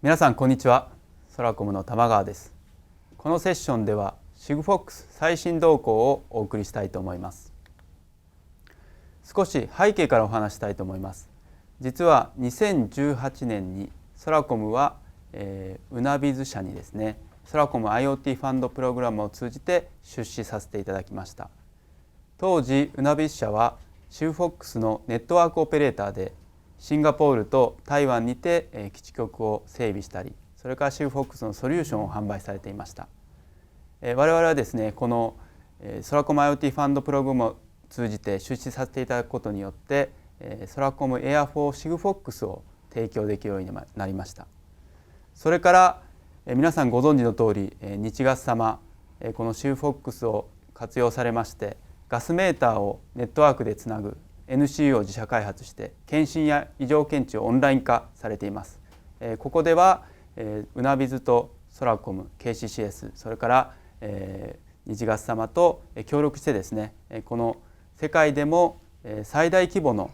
皆さんこんにちは。ソラコムの玉川です。このセッションでは Sigfox 最新動向をお送りしたいと思います。少し背景からお話したいと思います。実は2018年にソラコムは、UnaBiz 社にですね、ソラコム IoT ファンドプログラムを通じて出資させていただきました。当時 UnaBiz 社は Sigfox のネットワークオペレーターでシンガポールと台湾にて基地局を整備したり、それから Sigfox のソリューションを販売されていました。我々はですね、このソラコム IoT ファンドプログラムを通じて出資させていただくことによってソラコムエアフォー Sigfox を提供できるようになりました。それから皆さんご存知の通り日瓦斯様この Sigfox を活用されましてガスメーターをネットワークでつなぐ NCU を自社開発して検診や異常検知をオンライン化されています。ここではUnaBizとソラコム KCCS それから日瓦斯様と協力してですねこの世界でも最大規模の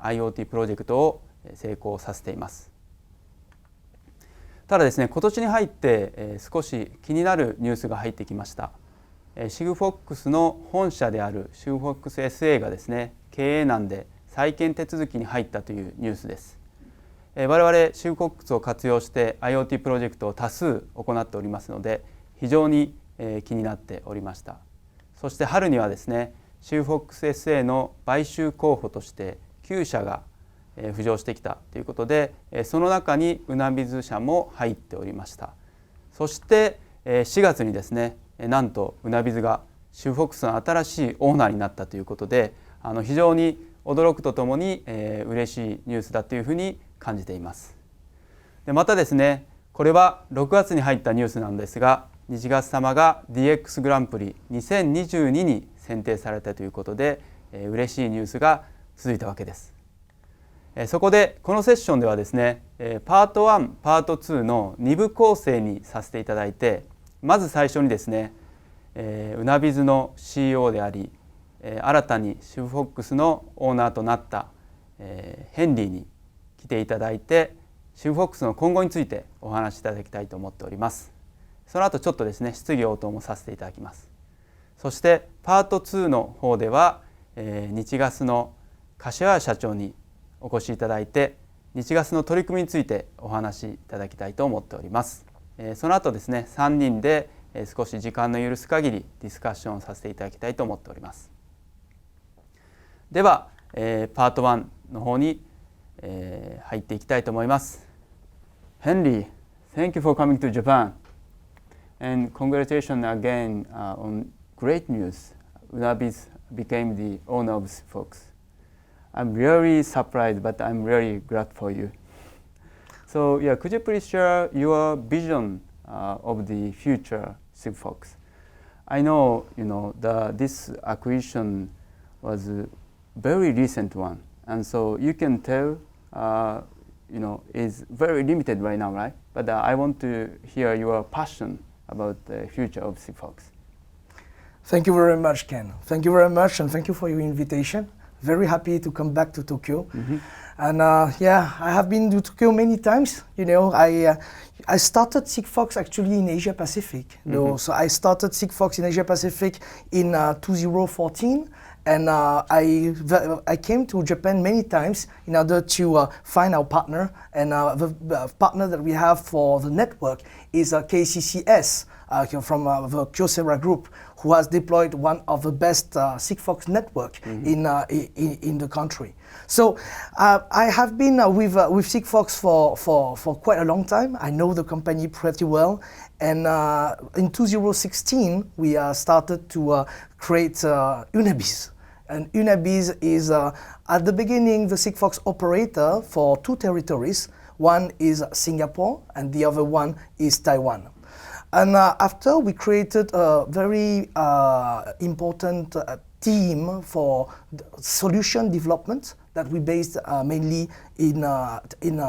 IoT プロジェクトを成功させています。ただですね、今年に入って少し気になるニュースが入ってきました。Sigfox の本社である Sigfox SA がですね経営難で再建手続きに入ったというニュースです。我々 Sigfox を活用して IoT プロジェクトを多数行っておりますので非常に気になっておりました。そして春にはですね Sigfox SA の買収候補として9社が浮上してきたということでその中にUnaBiz社も入っておりました。そして4月にですねなんとUnaBizが Sigfox の新しいオーナーになったということで非常に驚くとともに嬉しいニュースだというふうに感じています。でまたですねこれは6月に入ったニュースなんですが日瓦斯様が DX グランプリ2022に選定されたということで嬉しいニュースが続いたわけです。そこでこのセッションではですねパート1パート2の2部構成にさせていただいてまず最初にですねUnaBizの CEO であり新たに Sigfox のオーナーとなったヘンリーに来ていただいて Sigfox の今後についてお話しいただきたいと思っております。その後ちょっとですね質疑応答もさせていただきます。そしてパート2の方では日瓦斯の柏谷社長にお越しいただいて日瓦斯の取り組みについてお話しいただきたいと思っております。その後ですね3人で少し時間の許す限りディスカッションをさせていただきたいと思っております。ではパート1の方に入っていきたいと思います。Henry, thank you for coming to Japan and congratulations again on great news. UnaBiz became the owner of Sigfox. I'm really surprised, but I'm really glad for you. So, yeah, could you please share your vision of the future Sigfox? I know, this acquisition was a very recent one, and so you can tell, is very limited right now, right? But I want to hear your passion about the future of Sigfox. Thank you very much, Ken. Thank you very much, and thank you for your invitation. Very happy to come back to Tokyo. Mm-hmm. And I have been to Tokyo many times. I started Sigfox actually in Asia Pacific. Mm-hmm. So I started Sigfox in Asia Pacific in 2014. And I came to Japan many times in order to find our partner. And the partner that we have for the network is KCCS from the Kyocera Group, who has deployed one of the best Sigfox network in the country. So I have been with Sigfox for quite a long time. I know the company pretty well. And in 2016, we started to create UnaBiz. And UnaBiz is, at the beginning, the Sigfox operator for two territories. One is Singapore, and the other one is Taiwan. And after, we created a very important team for solution development that we based mainly in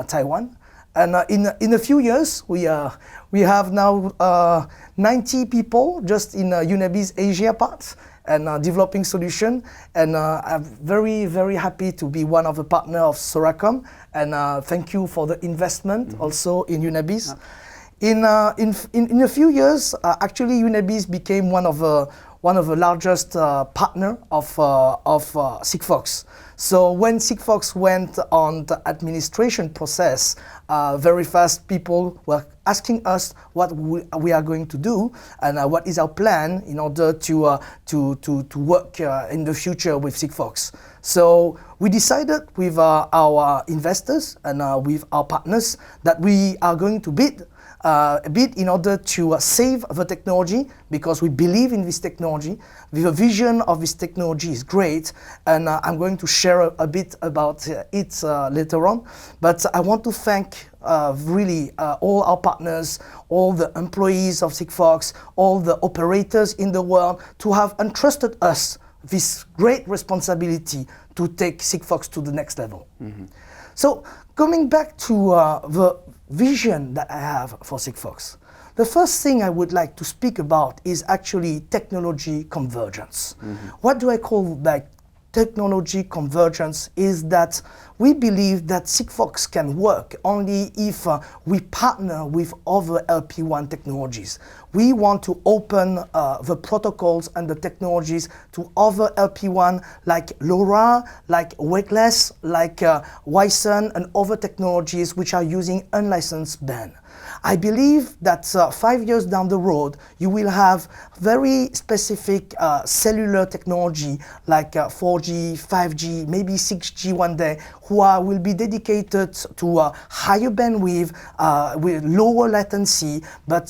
Taiwan. And in a few years, we have now 90 people just in UnaBiz Asia part, and developing solution. And I'm very, very happy to be one of the partner of SORACOM. And thank you for the investment also in UnaBiz. In a few years, actually UnaBiz became one of the largest partner of Sigfox. So when Sigfox went on the administration process, very fast people were asking us what we are going to do and what is our plan in order to work in the future with Sigfox. So we decided with our investors and with our partners that we are going to bid in order to save the technology, because we believe in this technology. The vision of this technology is great, and I'm going to share a bit about it later on. But I want to thank really all our partners, all the employees of Sigfox, all the operators in the world to have entrusted us this great responsibility to take Sigfox to the next level. So coming back to the vision that I have for Sigfox, the first thing I would like to speak about is actually technology convergence. What do I call like technology convergence? Is that we believe that Sigfox can work only if we partner with other LP1 technologies. We want to open the protocols and the technologies to other LP1 like LoRa, like Weightless, like Wi-Sun and other technologies which are using unlicensed band. I believe that 5 years down the road, you will have very specific cellular technology like 4G, 5G, maybe 6G one day, who will be dedicated to higher bandwidth with lower latency, but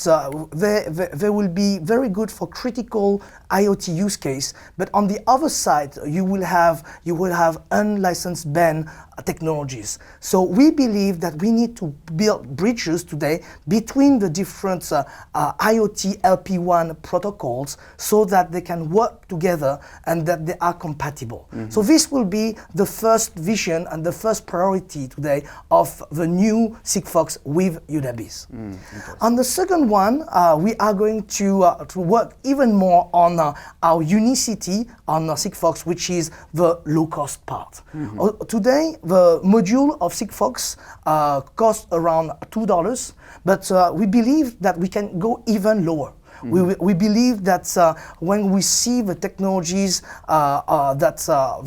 they will be very good for critical IoT use case. But on the other side, you will have unlicensed band technologies. So we believe that we need to build bridges today between the different IoT LP1 protocols so that they can work together and that they are compatible. So this will be the first vision and the first priority today of the new Sigfox with UnaBiz. On the second one, we are going to work even more on our unicity on Sigfox, which is the low-cost part. Today, the module of Sigfox costs around $2, but we believe that we can go even lower. We believe that when we see the technologies that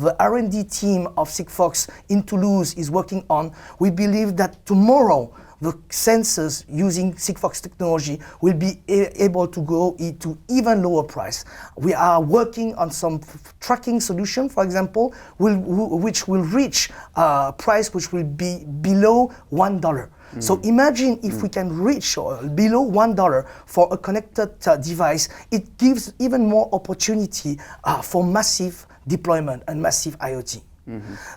the R&D team of Sigfox in Toulouse is working on, we believe that tomorrow the sensors using Sigfox technology will be able to go into even lower price. We are working on some tracking solution, for example, which will reach a price which will be below $1. So imagine if we can reach below $1 for a connected device, it gives even more opportunity for massive deployment and massive IoT.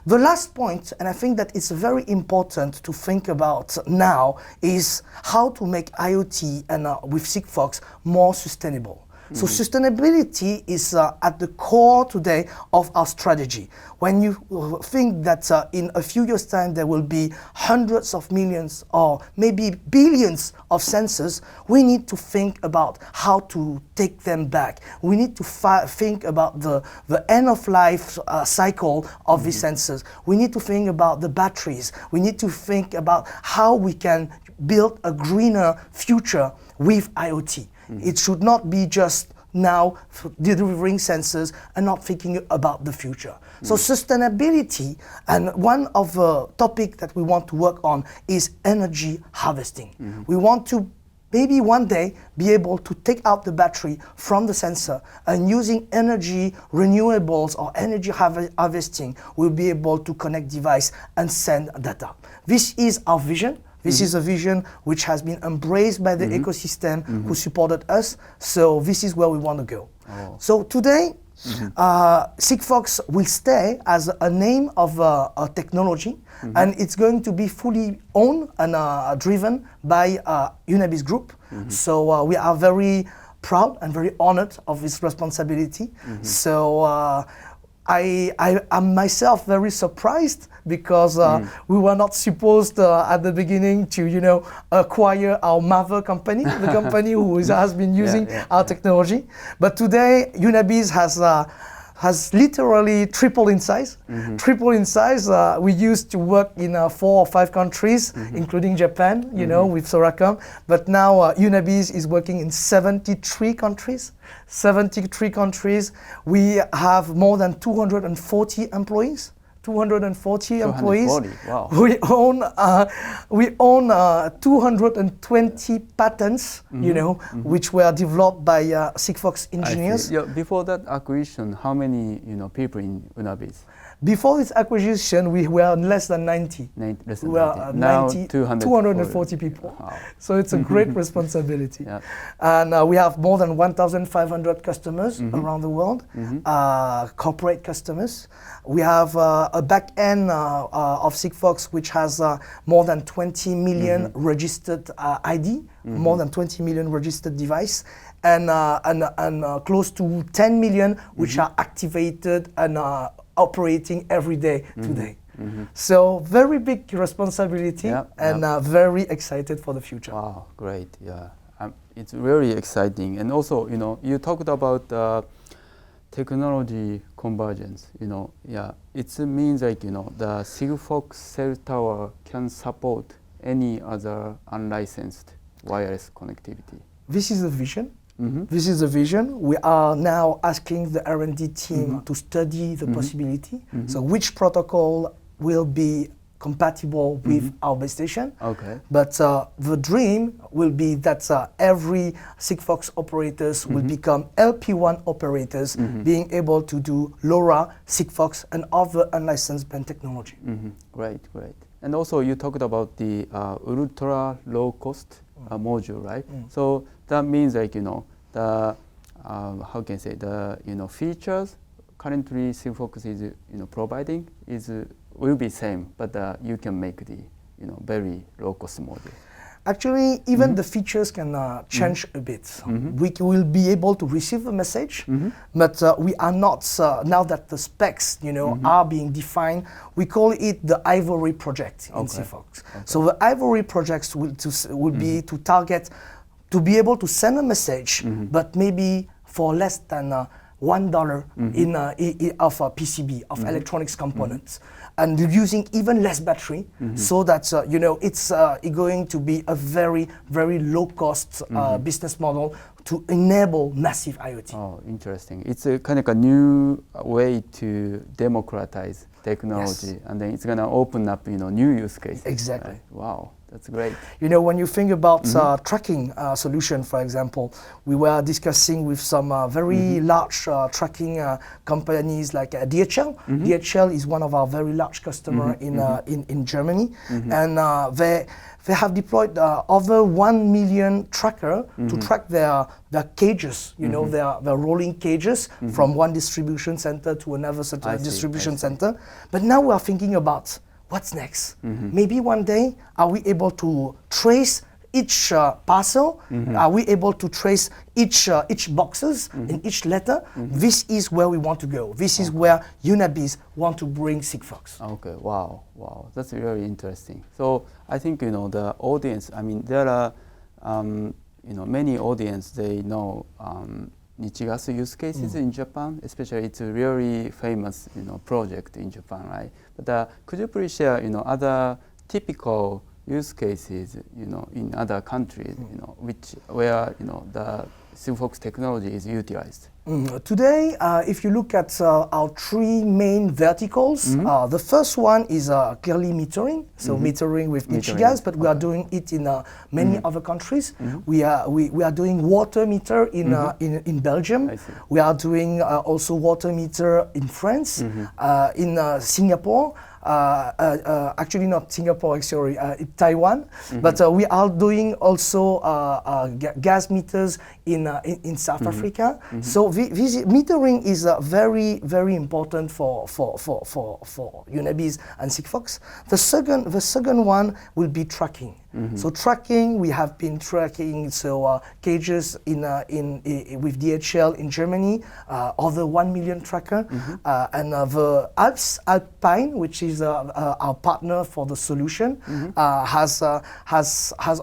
The last point, and I think that it's very important to think about now, is how to make IoT and with Sigfox more sustainable. So sustainability is at the core today of our strategy. When you think that in a few years' time there will be hundreds of millions or maybe billions of sensors, we need to think about how to take them back. We need to think about the end-of-life cycle of these sensors. We need to think about the batteries. We need to think about how we can build a greener future with IoT. It should not be just now delivering sensors and not thinking about the future. So sustainability, and one of the topics that we want to work on is energy harvesting. We want to maybe one day be able to take out the battery from the sensor, and using energy renewables or energy harvesting, we'll be able to connect device and send data. This is our vision. This is a vision which has been embraced by the ecosystem who supported us. So this is where we want to go. So today, Sigfox will stay as a name of a technology, and it's going to be fully owned and driven by UnaBiz Group. So we are very proud and very honored of this responsibility. So am myself very surprised because we were not supposed at the beginning to, acquire our mother company, the company who has been using our technology. But today, UnaBiz has literally tripled in size. Triple in size. We used to work in 4 or 5 countries, including Japan, with SORACOM. But now UnaBiz is working in 73 countries. 73 countries. We have more than 240 employees. 240 employees. Wow. We own 220 patents, which were developed by Sigfox engineers. Before that acquisition, how many people in UnaBiz? Before this acquisition, we were less than 90. Less than we were 90. Now 240 people. Wow. So it's a great responsibility. And we have more than 1,500 customers around the world, corporate customers. We have a back end of Sigfox which has more than 20 million registered ID, more than 20 million registered device, and close to 10 million which are activated and operating every day today. So very big responsibility and very excited for the future. Wow, great. Yeah, it's really exciting. And also, you talked about technology convergence. It means like the Sigfox cell tower can support any other unlicensed wireless connectivity. This is the vision. This is the vision. We are now asking the R&D team to study the possibility. So which protocol will be compatible with our base station. Okay. But the dream will be that every Sigfox operators will become LP1 operators, being able to do LoRa, Sigfox, and other unlicensed band technology. Great. And also you talked about the ultra low cost module, right? So that means like the how can I say, the features currently Sigfox is providing will be same, but you can make the very low cost module. Actually, even the features can change a bit. We will be able to receive a message, but we are not, now that the specs are being defined, we call it the Ivory project in Sigfox. So the Ivory projects will be to target, to be able to send a message, but maybe for less than $1 of a PCB, of electronics components, and using even less battery, so that it's going to be a very, very low cost business model to enable massive IoT. Oh, interesting. It's a kind of a new way to democratize technology, and then it's going to open up new use cases. Exactly. Right? Wow. That's great. When you think about tracking solution, for example, we were discussing with some very large tracking companies like DHL. DHL is one of our very large customers in Germany, and they have deployed over 1 million tracker to track their cages, their rolling cages from one distribution center to another distribution center. But now we are thinking about what's next? Maybe one day, are we able to trace each parcel? Are we able to trace each boxes and each letter? This is where we want to go. This is where UnaBiz want to bring Sigfox. Okay, wow, that's really interesting. So I think the audience. I mean, there are many audience. They know Nichigasu use cases in Japan, especially it's a really famous project in Japan, right? But could you please share other typical use cases in other countries where the Sigfox technology is utilized? Today, if you look at our 3 main verticals, the first one is clearly metering, so metering with Nichigas, but we are doing it in many other countries. We are doing water meter in Belgium. We are doing also water meter in France, in Singapore. actually not Singapore, sorry, Taiwan, but we are doing also gas meters in South Africa. So metering is very, very important for UnaBiz and Sigfox. The second one will be tracking. So tracking, we have been tracking cages with DHL in Germany, over 1 million tracker, and the Alpine, which is our partner for the solution, has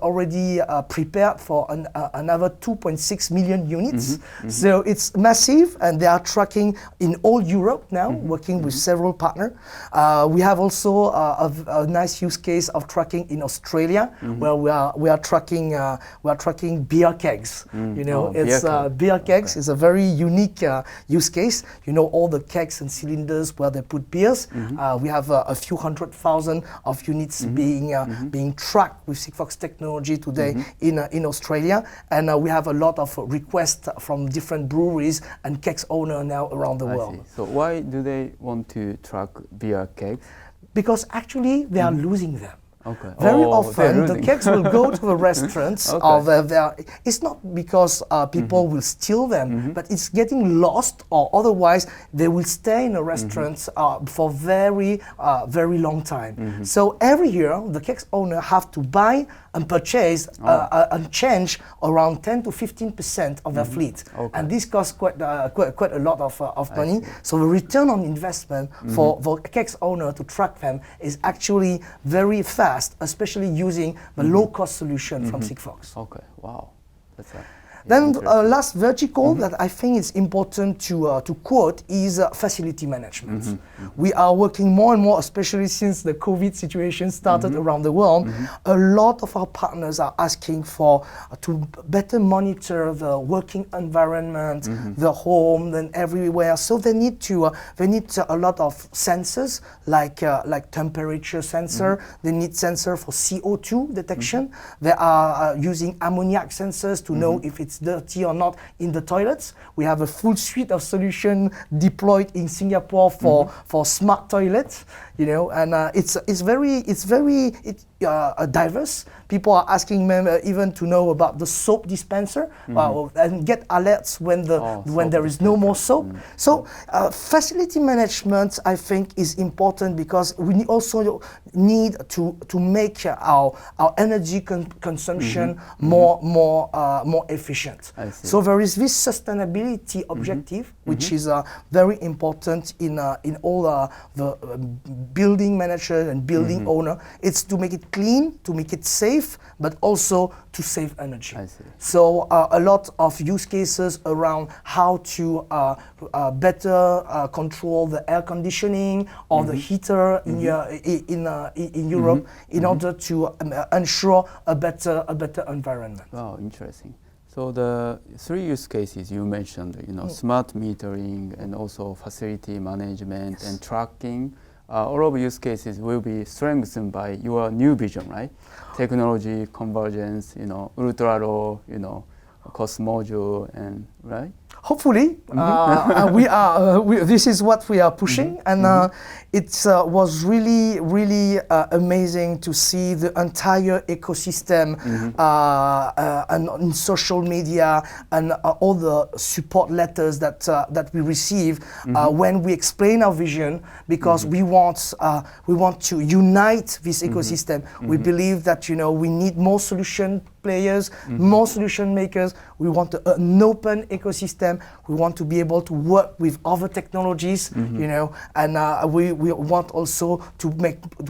already prepared for another 2.6 million units. So it's massive, and they are tracking in all Europe now, working with several partners. We have also a nice use case of tracking in Australia, where we are tracking beer kegs. You know, beer kegs is a very unique use case. You know, all the kegs and cylinders where they put beers. We have a few 100,000 of units being tracked with Sigfox technology today in Australia, and we have a lot of requests from different breweries and kegs owners now around the world. So why do they want to track beer kegs? Because actually they are losing them. Okay. Very often the kegs will go to the restaurants. It's not because people will steal them, but it's getting lost, or otherwise they will stay in a restaurant for very long time. So every year the kegs owner have to buy and purchase and change around 10 to 15% of their fleet, and this costs quite a lot of money. So the return on investment for the kegs owner to track them is actually very fast, especially using the low-cost solution from Sigfox. Okay, wow. That's Then last vertical that I think is important to quote is facility management. We are working more and more, especially since the COVID situation started around the world. A lot of our partners are asking for to better monitor the working environment, the home, and everywhere. So they need a lot of sensors like temperature sensor. They need sensor for CO2 detection. They are using ammoniac sensors to know if it's dirty or not in the toilets. We have a full suite of solution deployed in Singapore for smart toilets, you know, and it's very diverse. People are asking me even to know about the soap dispenser and get alerts when there is no more soap. So facility management, I think, is important because we also need to make our energy consumption more efficient. So there is this sustainability objective, which is very important in all the building manager and building owner. It's to make it clean, to make it safe, but also to save energy. So a lot of use cases around how to better control the air conditioning or the heater in Europe in order to ensure a better environment. Wow, interesting. So the three use cases you mentioned, you know, smart metering and also facility management and tracking. All of use cases will be strengthened by your new vision, right? Technology convergence, you know, ultra low, you know, cost module, and right? Hopefully, this is what we are pushing, and it was really amazing to see the entire ecosystem and on social media and all the support letters that we receive when we explain our vision, because we want to unite this ecosystem. We believe that, you know, we need more solution players, more solution makers. We want an open ecosystem. We want to be able to work with other technologies, you know, and we want also to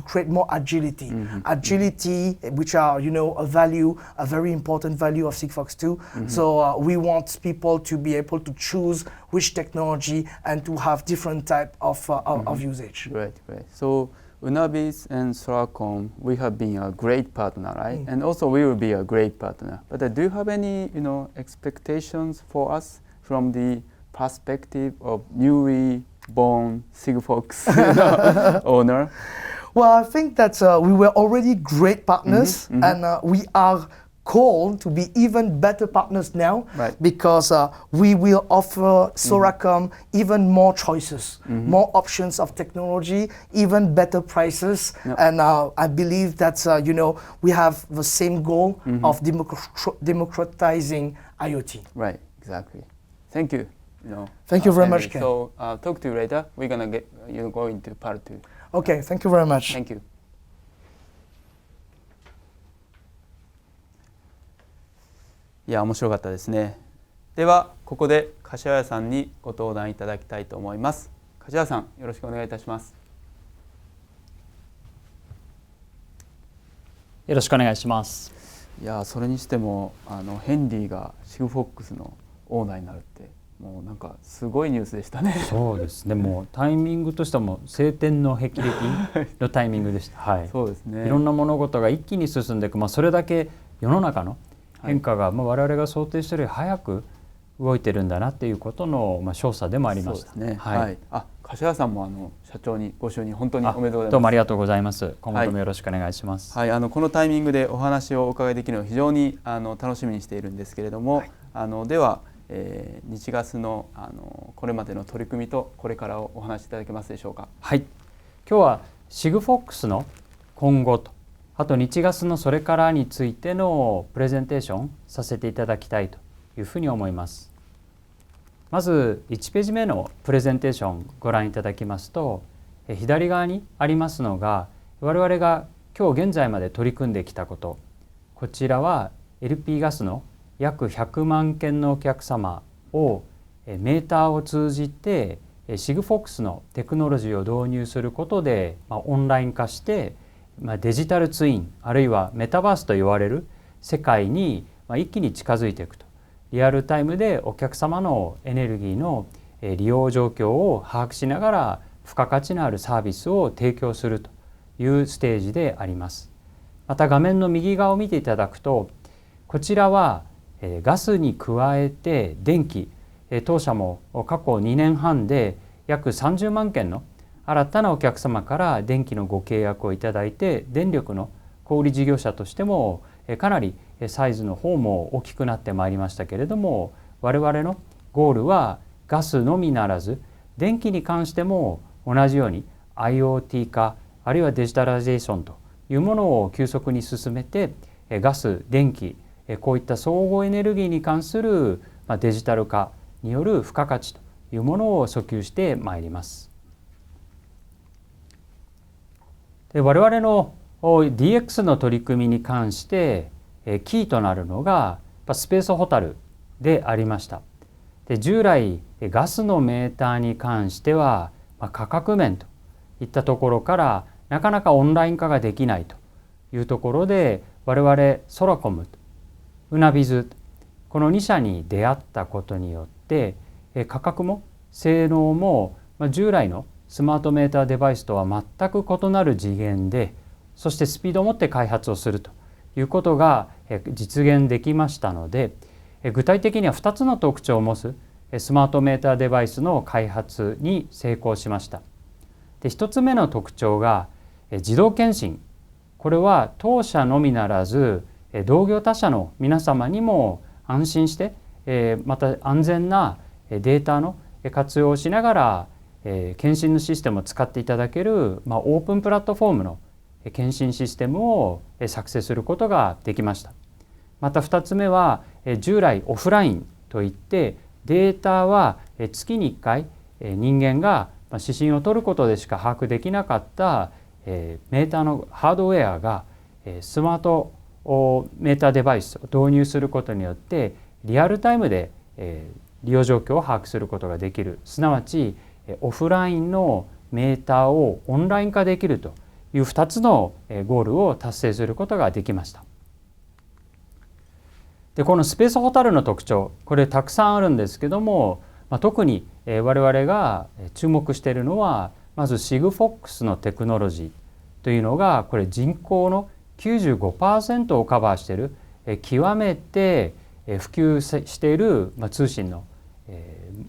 create more agility. Agility, which are, you know, a very important value of Sigfox too. So we want people to be able to choose which technology and to have different type of usage. Great. So UnaBiz and SORACOM, we have been a great partner, right? And also we will be a great partner. But do you have any, you know, expectations for us from the perspective of newly born Sigfox owner? Well, I think that we were already great partners, and we are call to be even better partners now, Right. because we will offer SORACOM even more choices, more options of technology, even better prices, and I believe that we have the same goal of democratizing IoT. Right, exactly. Thank you. Thank you very Henry. much, Ken. So talk to you later. We're gonna go into part 2. Okay, thank you very much. Thank you. いや面白かったですね。ではここで柏谷さんにご登壇いただきたいと思います。柏谷さん、よろしくお願いいたします。よろしくお願いします。いやそれにしてもヘンリーがシグフォックスのオーナーになるってもうなんかすごいニュースでしたね。そうですね。もうタイミングとしても晴天の霹靂のタイミングでした。はい。そうですね。いろんな物事が一気に進んでいく。それだけ世の中の変化が、我々が想定しているより早く動いてるんだなっていうことの証左でもありました。そうですね。はい。柏さんも社長にご就任本当におめでとうございます。どうもありがとうございます。今後ともよろしくお願いします。はい、このタイミングでお話をお伺いできるのを非常に楽しみにしているんですけれども、では、日ガスのこれまでの取り組みとこれからをお話しいただけますでしょうか。はい。今日はシグフォックスの今後と、あと日ガスのそれからについてのプレゼンテーションさせていただきたいというふうに思います。まず1ページ目のプレゼンテーションご覧いただきますと、左側にありますのが我々が今日現在まで取り組んできたこと。こちらは LP ガスの約100万件のお客様をメーターを通じてシグフォックスのテクノロジーを導入することでオンライン化してデジタルツインあるいはメタバースと言われる世界に一気に近づいていくと、リアルタイムでお客様のエネルギーの利用状況を把握しながら付加価値のあるサービスを提供するというステージであります。また画面の右側を見ていただくと、こちらはガスに加えて電気、当社も過去2年半で約30万件の新たなお客様から電気のご契約をいただいて、電力の小売事業者としてもかなりサイズの方も大きくなってまいりましたけれども、我々のゴールはガスのみならず電気に関しても同じように IoT 化あるいはデジタライゼーションというものを急速に進めて、ガス、電気、こういった総合エネルギーに関するデジタル化による付加価値というものを訴求してまいります。で我々の DX の取り組みに関してキーとなるのがスペースホタルでありました。で従来ガスのメーターに関しては価格面といったところからなかなかオンライン化ができないというところで、我々ソラコム、UnaBizこの2社に出会ったことによって価格も性能も従来のスマートメーターデバイスとは全く異なる次元で、そしてスピードを持って開発をするということが実現できましたので、具体的には2つの特徴を持つスマートメーターデバイスの開発に成功しました。で1つ目の特徴が自動検針。これは当社のみならず同業他社の皆様にも安心してまた安全なデータの活用をしながら検診のシステムを使っていただけるオープンプラットフォームの検診システムを作成することができました。また2つ目は従来オフラインといってデータは月に1回人間が指針を取ることでしか把握できなかったメーターのハードウェアがスマートメーターデバイスを導入することによってリアルタイムで利用状況を把握することができる、すなわちオフラインのメーターをオンライン化できるという2つのゴールを達成することができました。でこのスペースホタルの特徴、これたくさんあるんですけども、特に我々が注目しているのはまずシグフォックスのテクノロジーというのが、これ人口の 95% をカバーしている極めて普及している通信の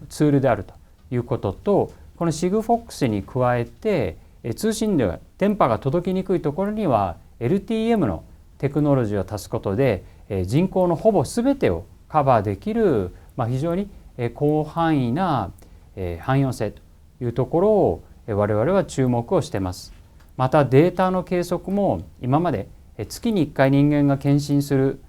ツールであるということと、このシグフォックスに加えて通信で電波が届きにくいところには LTM のテクノロジーを足すことで人口のほぼ全てをカバーできる、非常に広範囲な汎用性というところを我々は注目をしています。またデータの計測も今まで月に1回人間が検診する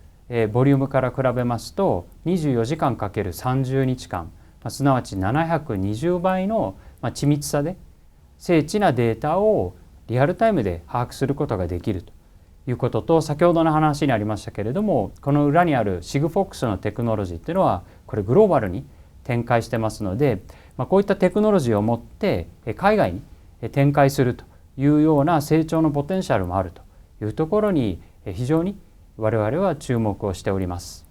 ボリュームから比べますと24時間 ×30 日間、すなわち720倍の緻密さで精緻なデータをリアルタイムで把握することができるということと、先ほどの話にありましたけれども、この裏にあるSigfoxのテクノロジーっていうのはこれグローバルに展開してますので、こういったテクノロジーを持って海外に展開するというような成長のポテンシャルもあるというところに非常に我々は注目をしております。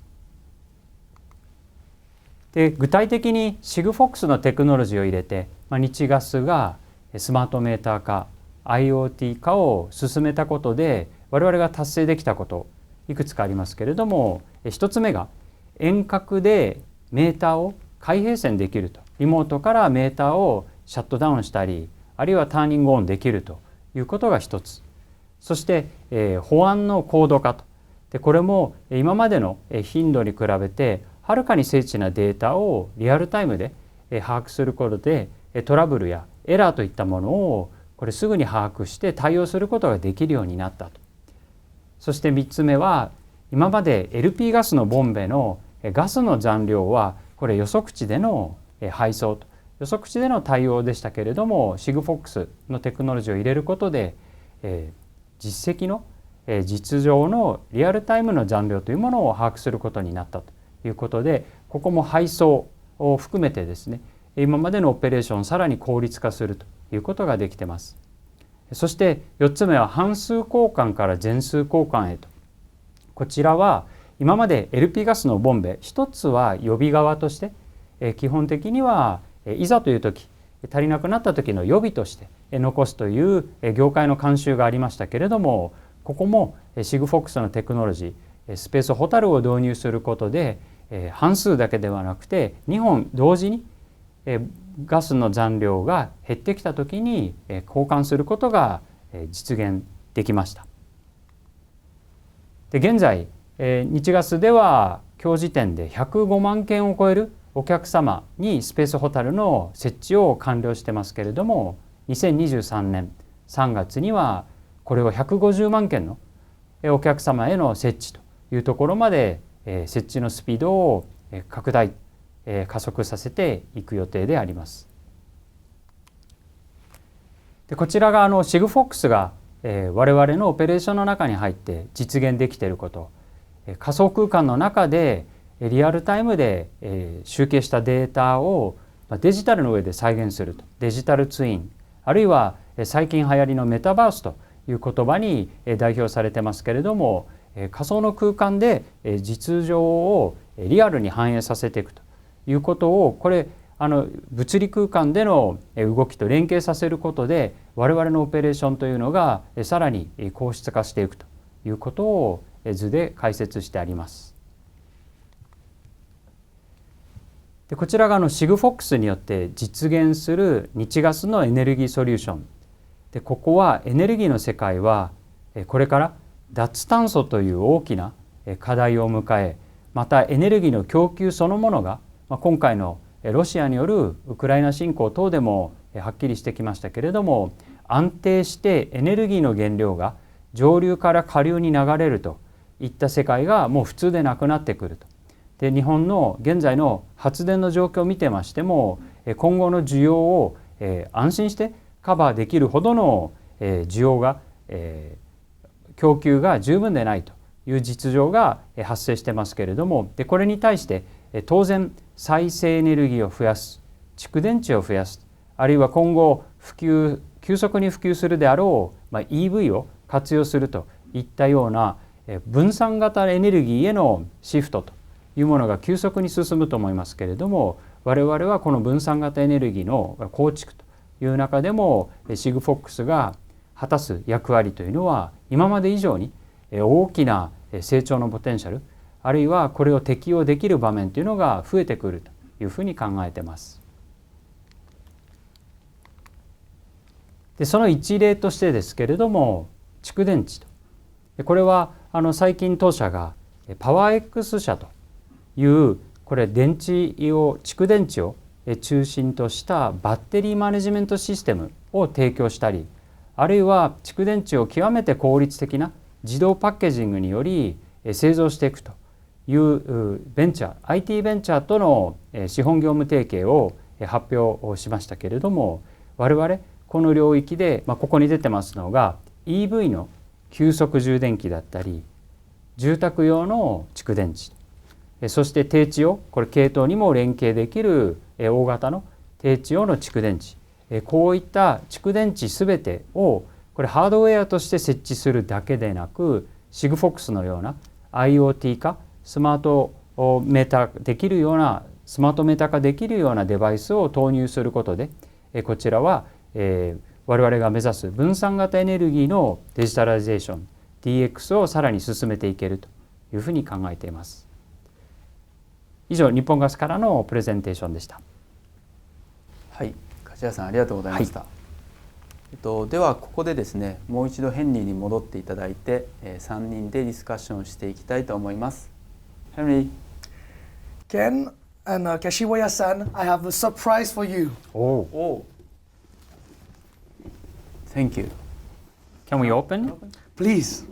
で、具体的にSigfoxのテクノロジーを入れて、日ガスがスマートメーター化、IoT 化を進めたことで我々が達成できたこといくつかありますけれども、一つ目が遠隔でメーターを開閉線できると、リモートからメーターをシャットダウンしたり、あるいはターニングオンできるということが一つ。そして、保安の高度化と。で、これも今までの頻度に比べてはるかに精緻なデータをリアルタイムで把握することでトラブルやエラーといったものをこれすぐに把握して対応することができるようになったと。そして3つ目は、今まで LP ガスのボンベのガスの残量はこれ予測値での配送と予測値での対応でしたけれども、Sigfoxのテクノロジーを入れることで実績の実情のリアルタイムの残量というものを把握することになったということで、ここも配送を含めてですね、今までのオペレーションをさらに効率化するということができています。そして4つ目は半数交換から全数交換へと。こちらは今まで LP ガスのボンベ一つは予備側として基本的にはいざという時足りなくなった時の予備として残すという業界の慣習がありましたけれども、ここもSigfoxのテクノロジースペース蛍を導入することで半数だけではなくて2本同時にガスの残量が減ってきた時に交換することが実現できました。で、現在日ガスでは今日時点で105万件を超えるお客様にスペース蛍の設置を完了してますけれども、2023年3月にはこれを150万件のお客様への設置というところまで設置のスピードを拡大加速させていく予定であります。で、こちらがSigfoxが我々のオペレーションの中に入って実現できていること、仮想空間の中でリアルタイムで集計したデータをデジタルの上で再現すると、デジタルツイン、あるいは最近流行りのメタバースという言葉に代表されてますけれども、仮想の空間で実情をリアルに反映させていくということを、これ物理空間での動きと連携させることで我々のオペレーションというのがさらに効率化していくということを図で解説してあります。で、こちらがSigfoxによって実現する日ガスのエネルギーソリューションで、ここはエネルギーの世界はこれから脱炭素という大きな課題を迎え、またエネルギーの供給そのものが今回のロシアによるウクライナ侵攻等でもはっきりしてきましたけれども、安定してエネルギーの原料が上流から下流に流れるといった世界がもう普通でなくなってくると。で、日本の現在の発電の状況を見てましても、今後の需要を安心してカバーできるほどの需要が供給が十分でないという実情が発生してますけれども、で、これに対して当然再生エネルギーを増やす、蓄電池を増やす、あるいは今後急速に普及するであろう、EV を活用するといったような分散型エネルギーへのシフトというものが急速に進むと思いますけれども、我々はこの分散型エネルギーの構築という中でもSigfoxが果たす役割というのは今まで以上に大きな成長のポテンシャル、あるいはこれを適用できる場面というのが増えてくるというふうに考えています。で、その一例としてですけれども、蓄電池と、これは最近当社がパワー X 社というこれ蓄電池を中心としたバッテリーマネジメントシステムを提供したり、あるいは蓄電池を極めて効率的な自動パッケージングにより製造していくというベンチャー IT ベンチャーとの資本業務提携を発表しましたけれども、我々この領域で、ここに出てますのが EV の急速充電器だったり住宅用の蓄電池、そして低地用これ系統にも連携できる大型の低地用の蓄電池、こういった蓄電池すべてをこれハードウェアとして設置するだけでなく Sigfox のような IoT 化スマートメーター化できるようなデバイスを投入することでこちらは我々が目指す分散型エネルギーのデジタライゼーション DX をさらに進めていけるというふうに考えています。以上、日本ガスからのプレゼンテーションでした。はい、柏谷さんありがとうございました。ではここでですね、もう一度ヘンリーに戻っていただいて、3人でディスカッションしていきたいと思います。ヘンリー。Ken and Kashiwaya-san, I have a surprise for you. Oh, Thank you. can we open? Please.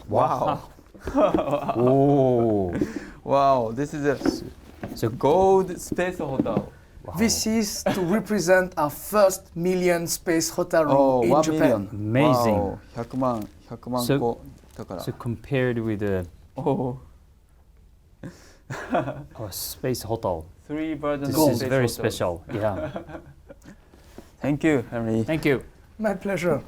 Wow. Oh, Wow, this is a gold space hotel. This is to represent our first million space hotel room Oh, in 1 Japan. million. Amazing. Wow, 100万 So- 個だから。 so compared with the Oh, space hotel, three versions this of is space very hotels. special. Yeah. Thank you, Henry. Thank you. My pleasure.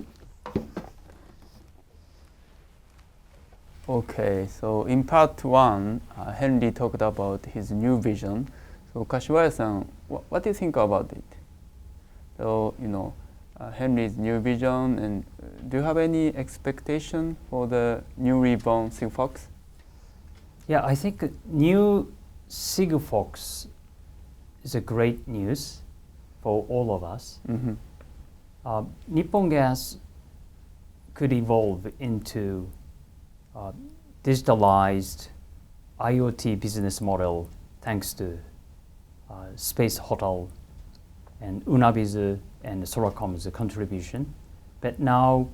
Okay, so in part one, Henry talked about his new vision. So Kashiwaya-san, what do you think about it? So, Henry's new vision, and do you have any expectation for the newly born Sigfox? Yeah, I think new Sigfox is a great news for all of us. Mm-hmm. Nippon Gas could evolve into digitalized IoT business model thanks to Space Hotel and UnaBiz and SORACOM's contribution. But now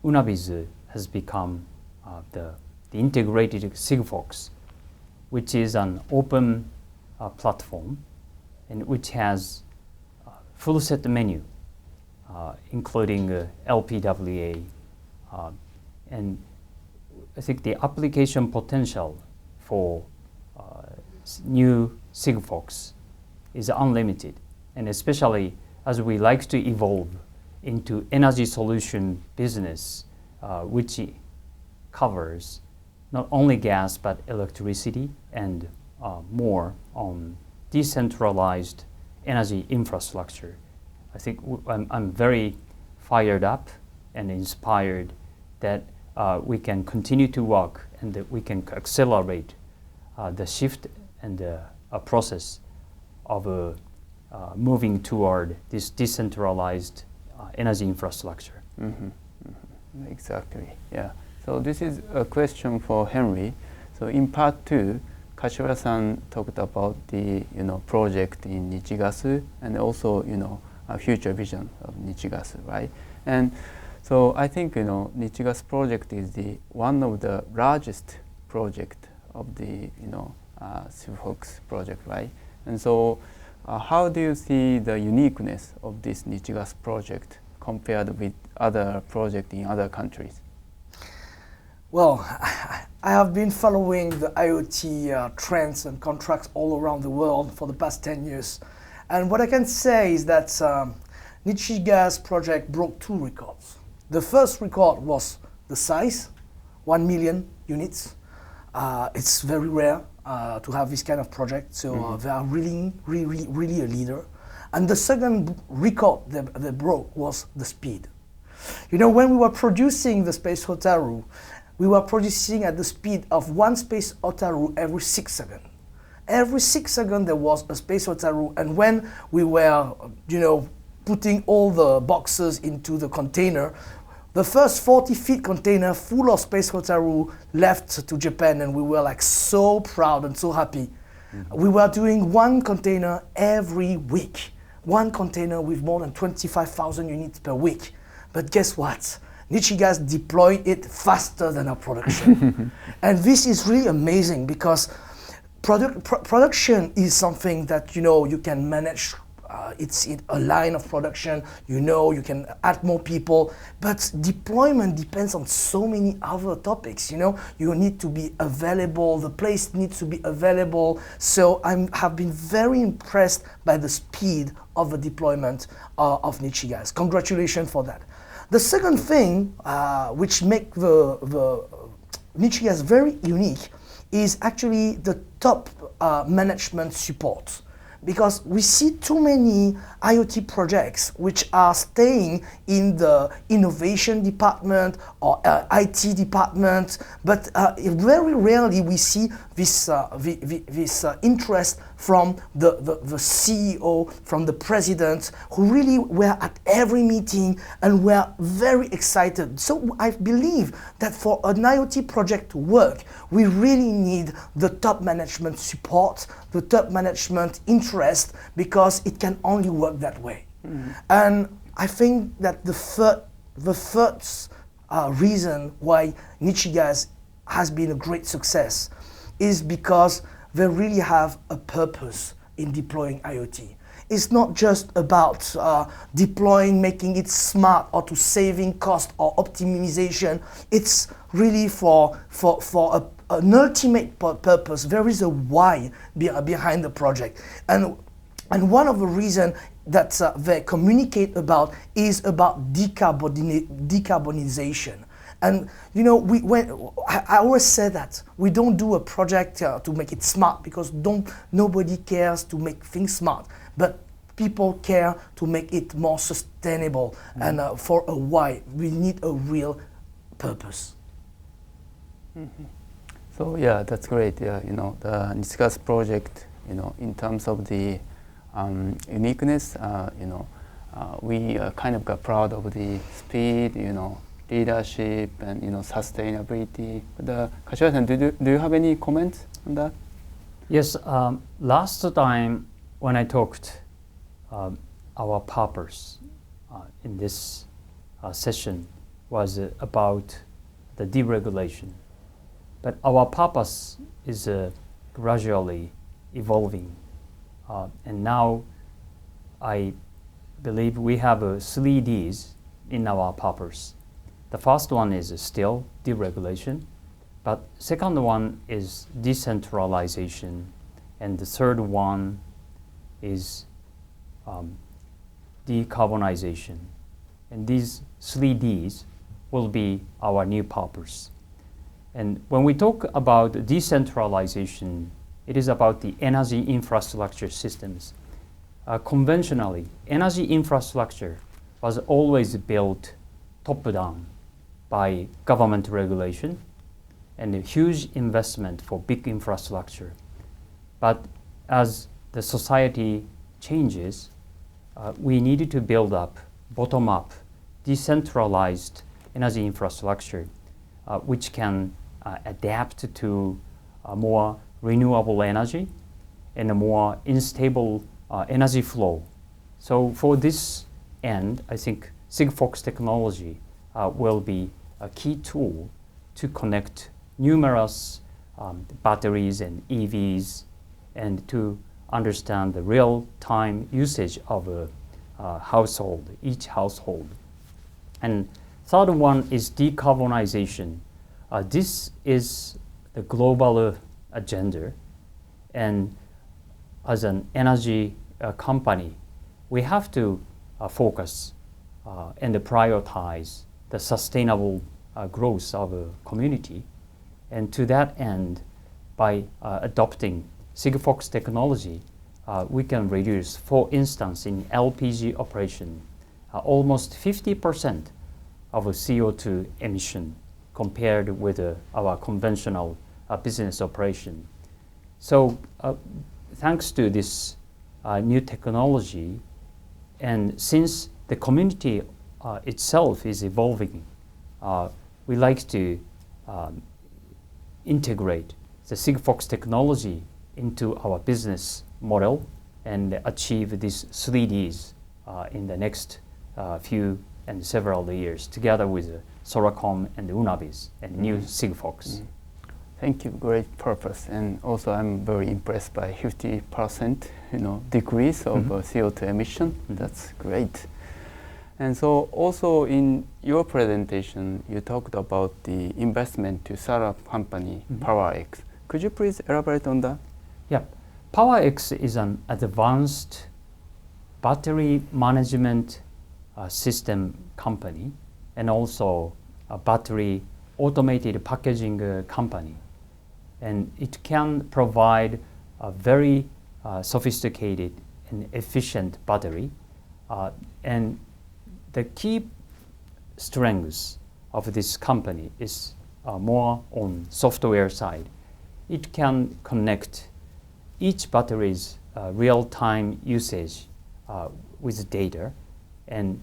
UnaBiz has become the integrated Sigfox, which is an open platform and which has full set menu, including LPWA. And I think the application potential for new Sigfox is unlimited, and especially as we like to evolve into energy solution business, which covers not only gas but electricity and more on decentralized energy infrastructure. I think I'm very fired up and inspired that we can continue to work and that we can accelerate the shift and a process of moving toward this decentralized energy infrastructure. Mm-hmm. Mm-hmm. Exactly. Yeah. So this is a question for Henry. So in part two, Kashiwaya-san talked about the project in Nichigasu and also a future vision of Nichigasu, right? And so I think Nichigasu project is the one of the largest project of the Sigfox project, right? And so how do you see the uniqueness of this Nichigasu project compared with other projects in other countries? Well, I have been following the IoT trends and contracts all around the world for the past 10 years. And what I can say is that Nichigasu project broke 2 records. The first record was the size, 1 million units. It's very rare to have this kind of project, so they are really a leader. And the second record they broke was the speed. When we were producing the Space Hotaru, we were producing at the speed of 1 Space Hotaru every 6 seconds. Every 6 seconds there was a Space Hotaru, and when we were, putting all the boxes into the container, The first 40-feet container full of Space Hotaru left to Japan, and we were like so proud and so happy. We were doing one container every week. One container with more than 25,000 units per week. But guess what? Nichigas deployed it faster than our production. And this is really amazing because production is something that you can manage. It's a line of production, you can add more people, but deployment depends on so many other topics, you need to be available, the place needs to be available. So I have been very impressed by the speed of the deployment of Nichigas. Congratulations for that. The second thing which makes the Nichigas very unique is actually the top management support. Because we see too many IoT projects which are staying in the innovation department or IT department, but very rarely we see this interest from the CEO, from the president, who really were at every meeting and were very excited. So I believe that for an IoT project to work, we really need the top management support, the top management interest, because it can only work that way. And I think that the third reason why Nichigas has been a great success is because they really have a purpose in deploying IoT. It's not just about deploying, making it smart, or to saving cost or optimization. It's really for an ultimate purpose. There is a why behind the project. And one of the reasons that they communicate about is about decarbonization. And I always say that we don't do a project to make it smart, because nobody cares to make things smart, but people care to make it more sustainable. And for a why, we need a real purpose. So yeah, that's great. The Nichigas project, in terms of the uniqueness, we kind of got proud of the speed, leadership, and sustainability. But Kashiwa-san, do you have any comments on that? Yes, last time when I talked our purpose in this session was about the deregulation. But our purpose is gradually evolving. And now I believe we have 3 Ds in our purpose. The first one is still deregulation, but second one is decentralization, and the third one is decarbonization. And these 3 Ds will be our new purpose. And when we talk about decentralization, it is about the energy infrastructure systems. Conventionally, energy infrastructure was always built top-down by government regulation and a huge investment for big infrastructure. But as the society changes, we needed to build up bottom-up, decentralized energy infrastructure, which can adapt to more renewable energy and a more unstable energy flow. So for this end, I think Sigfox technology will be a key tool to connect numerous batteries and EVs, and to understand the real-time usage of a household, each household. And third one is decarbonization. This is the global agenda, and as an energy company, we have to focus and prioritize the sustainable growth of a community. And to that end, by adopting Sigfox technology, we can reduce, for instance, in LPG operation, almost 50% of CO2 emission compared with our conventional business operation. So thanks to this new technology, and since the community itself is evolving, we like to integrate the Sigfox technology into our business model and achieve these 3Ds in the next few and several years together with SORACOM and UnaBiz and new Sigfox. Thank you. Great purpose, and also I'm very impressed by 50% decrease of CO2 emission. That's great. And so also in your presentation, you talked about the investment to startup company PowerX. Could you please elaborate on that? Yeah, PowerX is an advanced battery management system company and also a battery automated packaging company. And it can provide a very sophisticated and efficient battery. And the key strengths of this company is more on software side. It can connect each battery's real-time usage with data, and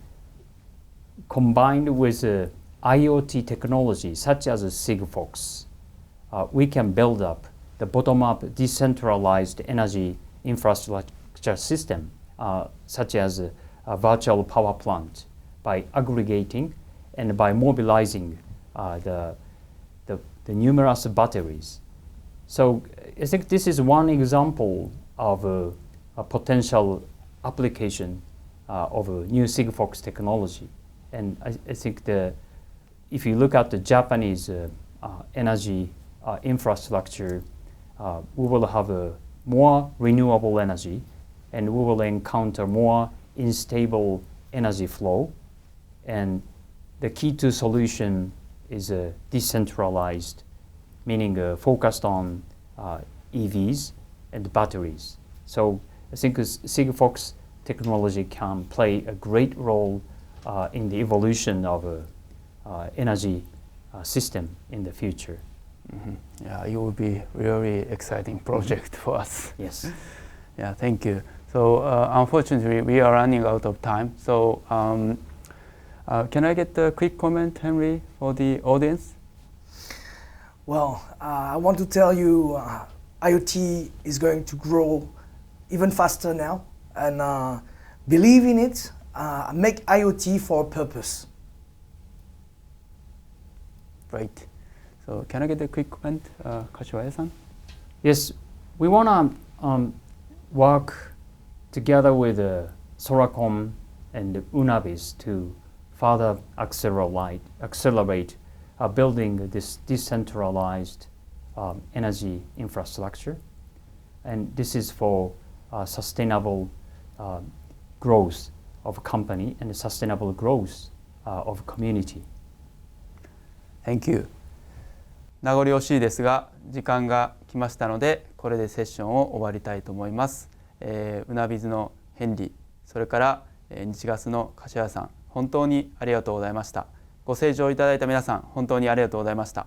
combined with IoT technology such as Sigfox, we can build up the bottom-up decentralized energy infrastructure system such as a virtual power plant by aggregating and by mobilizing the numerous batteries. So I think this is one example of a potential application of a new Sigfox technology. And I think if you look at the Japanese energy infrastructure, we will have a more renewable energy, and we will encounter more unstable energy flow. And the key to solution is decentralized, meaning focused on EVs and batteries. So I think Sigfox technology can play a great role in the evolution of energy system in the future. Yeah, it will be really exciting project for us. Yes. Yeah, thank you. So unfortunately, we are running out of time. So can I get a quick comment, Henry, for the audience? Well, I want to tell you IoT is going to grow even faster now, and believe in it, make IoT for a purpose. Great. So can I get a quick comment, Kashiwaya-san? Yes, we want to work together with SORACOM and UnaBiz to further accelerate building this decentralized energy infrastructure. And this is for sustainable growth of company and sustainable growth of community. Thank you. 名残惜しいですが時間が来ましたのでこれでセッションを終わりたいと思います。UnaBizのヘンリー、それから日瓦斯の柏谷さん、本当にありがとうございました。ご清聴いただいた皆さん、本当にありがとうございました。